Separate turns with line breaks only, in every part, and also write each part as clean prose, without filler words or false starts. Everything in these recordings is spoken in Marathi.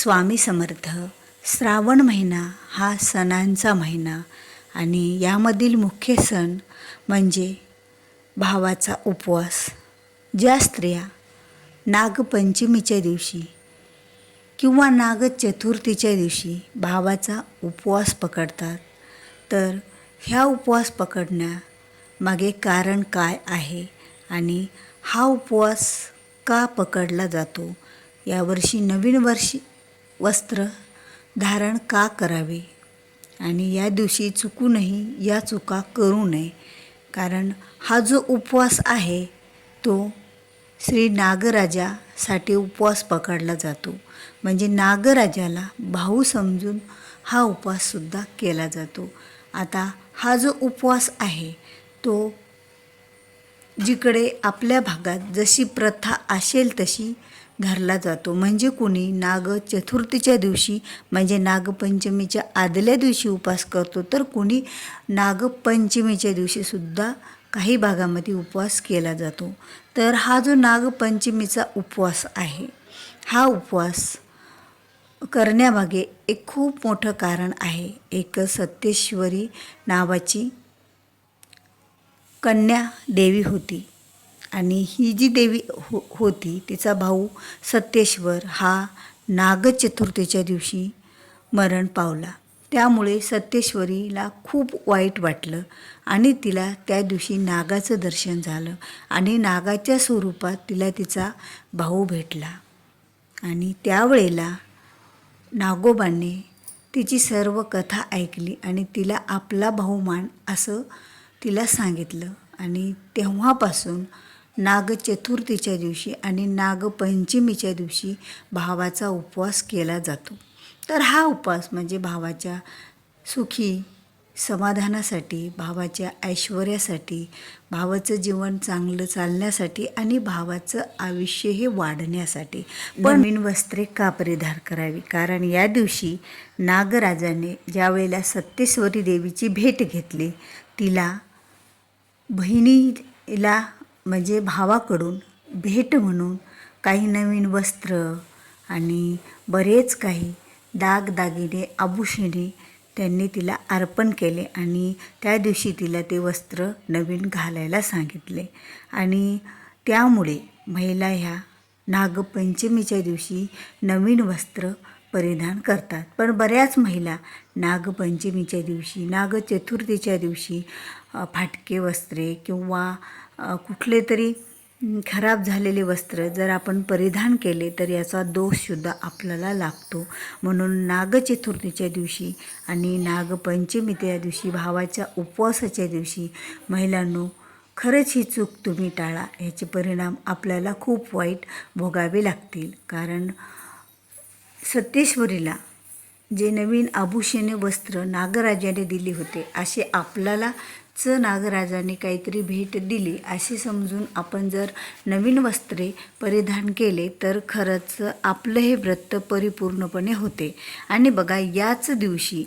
स्वामी समर्थ. श्रावण महिना हा सणांचा महिना आणि यामधील मुख्य सण म्हणजे भावाचा उपवास. ज्या स्त्रिया नागपंचमीच्या दिवशी किंवा नागचतुर्थीच्या दिवशी भावाचा उपवास पकडतात, तर ह्या उपवास पकडण्यामागे कारण काय आहे आणि हा उपवास का पकडला जातो, यावर्षी नवीन वस्त्र धारण का करावे आणि या दिवशी चुकूनही या चुका करू नये. कारण हा जो उपवास आहे तो श्री नागराजासाठी उपवास पकडला जातो. म्हणजे नागराजाला भाऊ समजून हा उपवाससुद्धा केला जातो. आता हा जो उपवास आहे तो जिकडे आपल्या भागात जशी प्रथा असेल तशी धरला जातो. म्हणजे कोणी नागचतुर्थीच्या दिवशी म्हणजे नागपंचमीच्या आदल्या दिवशी उपवास करतो, तर कोणी नागपंचमीच्या दिवशीसुद्धा काही भागामध्ये उपवास केला जातो. तर हा जो नागपंचमीचा उपवास आहे, हा उपवास करण्यामागे एक खूप मोठं कारण आहे. एक सत्येश्वरी नावाची कन्या देवी होती आणि ही जी देवी होती तिचा भाऊ सत्येश्वर हा नागचतुर्थीच्या दिवशी मरण पावला. त्यामुळे सत्येश्वरीला खूप वाईट वाटलं आणि तिला त्या दिवशी नागाचं दर्शन झालं आणि नागाच्या स्वरूपात तिला तिचा भाऊ भेटला. आणि त्यावेळेला नागोबाने तिची सर्व कथा ऐकली आणि तिला आपला भाऊ मान असं तिला सांगितलं. आणि तेव्हापासून नागचतुर्थीच्या दिवशी आणि नागपंचमीच्या दिवशी भावाचा उपवास केला जातो. तर हा उपवास म्हणजे भावाच्या सुखी समाधानासाठी, भावाच्या ऐश्वर्यासाठी, भावाचं जीवन चांगलं चालण्यासाठी आणि भावाचं आयुष्य हे वाढण्यासाठी. नवीन वस्त्रे का परिधान करावी? कारण या दिवशी नागराजाने ज्या वेळेला सत्येश्वरी देवीची भेट घेतली, तिला बहिणीला म्हणजे भावाकडून भेट म्हणून काही नवीन वस्त्र आणि बरेच काही दागदागिने आभूषणे त्यांनी तिला अर्पण केले आणि त्या दिवशी तिला ते वस्त्र नवीन घालायला सांगितले. आणि त्यामुळे महिला ह्या नागपंचमीच्या दिवशी नवीन वस्त्र परिधान करतात. पण बऱ्याच महिला नागपंचमीच्या दिवशी नागचतुर्थीच्या दिवशी फाटके वस्त्रे किंवा कुठले तरी खराब झालेले वस्त्र जर आपण परिधान केले तर याचा दोषसुद्धा आपल्याला लागतो. म्हणून नागचतुर्थीच्या दिवशी आणि नागपंचमी त्या दिवशी भावाच्या उपवासाच्या दिवशी महिलांनो, खरंच ही चूक तुम्ही टाळा. ह्याचे परिणाम आपल्याला खूप वाईट भोगावे लागतील. कारण सत्येश्वरीला जे नवीन आभूषणे वस्त्र नागराजाने दिले होते, असे आपल्यालाच नागराजाने काहीतरी भेट दिली असे समजून आपण जर नवीन वस्त्रे परिधान केले तर खरंच आपलं हे व्रत परिपूर्णपणे होते. आणि बघा, याच दिवशी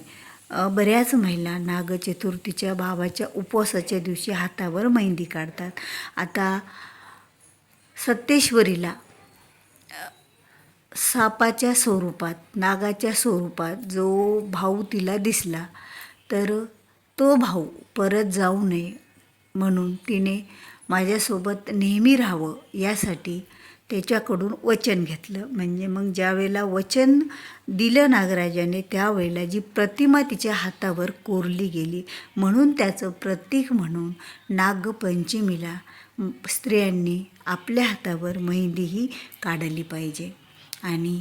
बऱ्याच महिला नागचतुर्थीच्या भावाच्या उपवासाच्या दिवशी हातावर मेहंदी काढतात. आता सत्येश्वरीला सापाच्या स्वरूपात, नागाच्या स्वरूपात जो भाऊ तिला दिसला, तर तो भाऊ परत जाऊ नये म्हणून तिने माझ्यासोबत नेहमी राहावं यासाठी त्याच्याकडून वचन घेतलं. म्हणजे मग ज्या वेळेला वचन दिलं नागराजाने, त्यावेळेला जी प्रतिमा तिच्या हातावर कोरली गेली. म्हणून त्याचं प्रतीक म्हणून नागपंचमीला स्त्रियांनी आपल्या हातावर मेहंदीही काढली पाहिजे. आणि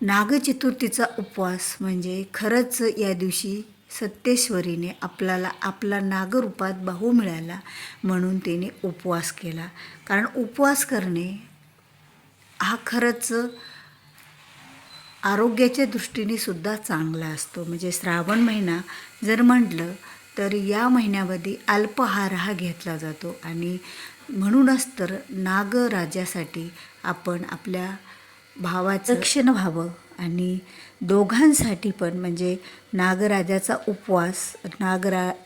नागचतुर्थीचा उपवास म्हणजे खरंच या दिवशी सत्येश्वरीने आपल्याला आपला नागरूपात भाऊ मिळाला म्हणून तिने उपवास केला. कारण उपवास करणे हा खरंच आरोग्याच्या दृष्टीने सुद्धा चांगला असतो. म्हणजे श्रावण महिना जर म्हटलं तर या महिन्यामध्ये अल्पाहार हा घेतला जातो आणि म्हणूनच तर नागराजासाठी आपण आपल्या भावाचं रक्षण व्हावं आणि दोघांसाठी पण म्हणजे नागराजाचा उपवास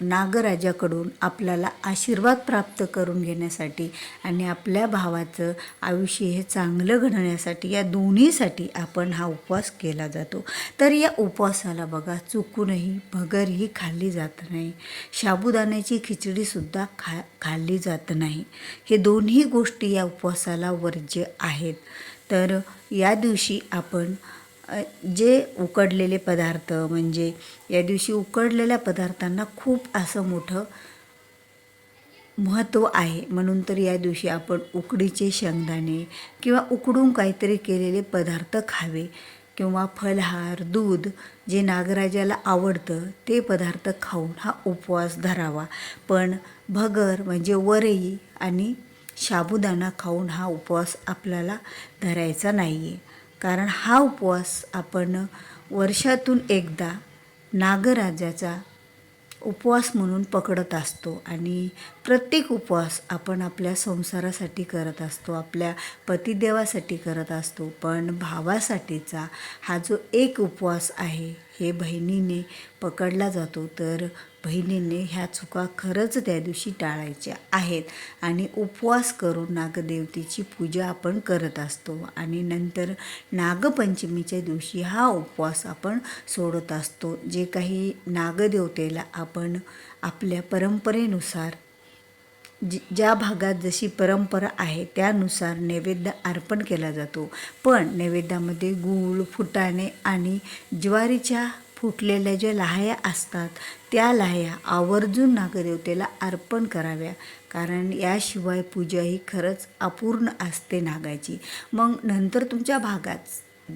नागराजाकडून आपल्याला आशीर्वाद प्राप्त करून घेण्यासाठी आणि आपल्या भावाचं आयुष्य हे चांगलं घडवण्यासाठी या दोन्हीसाठी आपण हा उपवास केला जातो. तर या उपवासाला बघा चुकूनही भगरही खाल्ली जात नाही, साबुदाण्याची खिचडीसुद्धा खाल्ली जात नाही. हे दोन्ही गोष्टी या उपवासाला वर्ज्य आहेत. तर या दिवशी आपण जे उकडलेले पदार्थ म्हणजे या दिवशी उकडलेल्या पदार्थांना खूप असं मोठं महत्त्व आहे. म्हणून तर या दिवशी आपण उकडीचे शेंगदाणे किंवा उकडून काहीतरी केलेले पदार्थ खावे किंवा फलाहार दूध जे नागराजाला आवडतं ते पदार्थ खाऊन हा उपवास धरावा. पण भगर म्हणजे वरई आणि साबुदाणा खाऊन हा उपवास आपल्याला धरायचा नाही आहे. कारण हा उपवास आपण वर्षातून एकदा नागराजाचा उपवास म्हणून पकडत असतो आणि प्रत्येक उपवास आपण आपल्या संसारासाठी करत असतो, आपल्या पतिदेवासाठी करत असतो. पण भावासाठीचा हा जो एक उपवास आहे हे बहिणीने पकडला जातो. तर बहिणीने ह्या चुका खरंच त्या दिवशी टाळायच्या आहेत आणि उपवास करून नागदेवतेची पूजा आपण करत असतो आणि नंतर नागपंचमीच्या दिवशी हा उपवास आपण सोडत असतो. जे काही नागदेवतेला आपण आपल्या परंपरेनुसार ज्या भागात जशी परंपरा आहे त्यानुसार नैवेद्य अर्पण केला जातो. पण नैवेद्यामध्ये गूळ फुटाणे आणि ज्वारीच्या फुटलेल्या ज्या लाह्या असतात त्या लाह्या आवर्जून नागदेवतेला अर्पण कराव्या. कारण याशिवाय पूजा ही खरंच अपूर्ण असते नागाची. मग नंतर तुमच्या भागात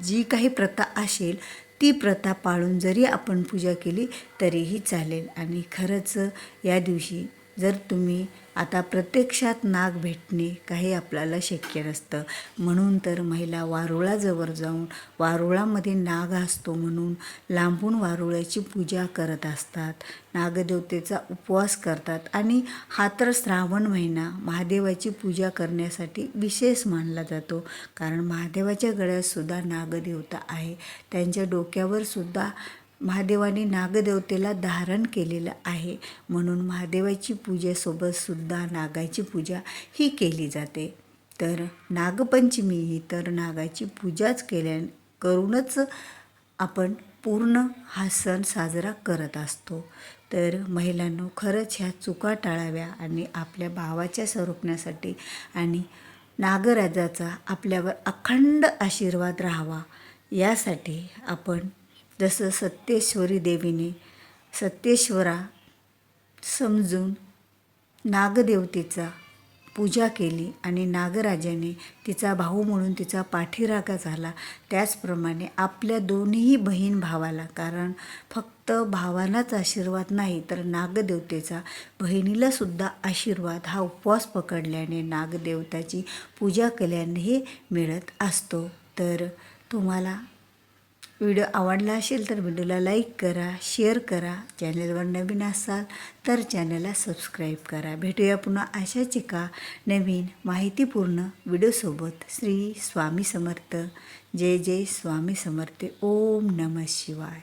जी काही प्रथा असेल ती प्रथा पाळून जरी आपण पूजा केली तरीही चालेल. आणि खरंच या दिवशी जर तुम्ही आता प्रत्यक्षात नाग भेटणे काही आपल्याला शक्य नसतं. म्हणून तर महिला वारुळाजवळ जाऊन वारुळामध्ये नाग असतो म्हणून लांबून वारुळाची पूजा करत असतात, नागदेवतेचा उपवास करतात. आणि हा तर श्रावण महिना महादेवाची पूजा करण्यासाठी विशेष मानला जातो. कारण महादेवाच्या गळ्यातसुद्धा नागदेवता आहे, त्यांच्या डोक्यावर सुद्धा महादेवाने नागदेवतेला धारण केलेलं आहे. म्हणून महादेवाची पूजेसोबत सुद्धा नागाची पूजा ही केली जाते. तर नागपंचमी ही तर नागाची पूजाच करूनच आपण पूर्ण हा सण साजरा करत असतो. तर महिलांनो खरंच ह्या चुका टाळाव्या आणि आपल्या भावाच्या संरक्षणासाठी आणि नागराजाचा आपल्यावर अखंड आशीर्वाद राहावा यासाठी आपण जसं सत्येश्वरी देवीने सत्येश्वरा समजून नागदेवतेचा पूजा केली आणि नागराजाने तिचा भाऊ म्हणून तिचा पाठीराखा झाला, त्याचप्रमाणे आपल्या दोन्ही बहीण भावाला, कारण फक्त भावांनाच आशीर्वाद नाही तर नागदेवतेचा बहिणीलासुद्धा आशीर्वाद हा उपवास पकडल्याने नागदेवताची पूजा केल्यानेही मिळत असतो. तर तुम्हाला व्हिडिओ आवडला असेल तर व्हिडिओला लाईक करा, शेअर करा. चॅनलवर नवीन असाल तर चॅनलला सबस्क्राईब करा. भेटूया पुन्हा अशाच एका नवीन माहितीपूर्ण व्हिडिओसोबत. श्री स्वामी समर्थ. जय जय स्वामी समर्थ. ओम नमः शिवाय.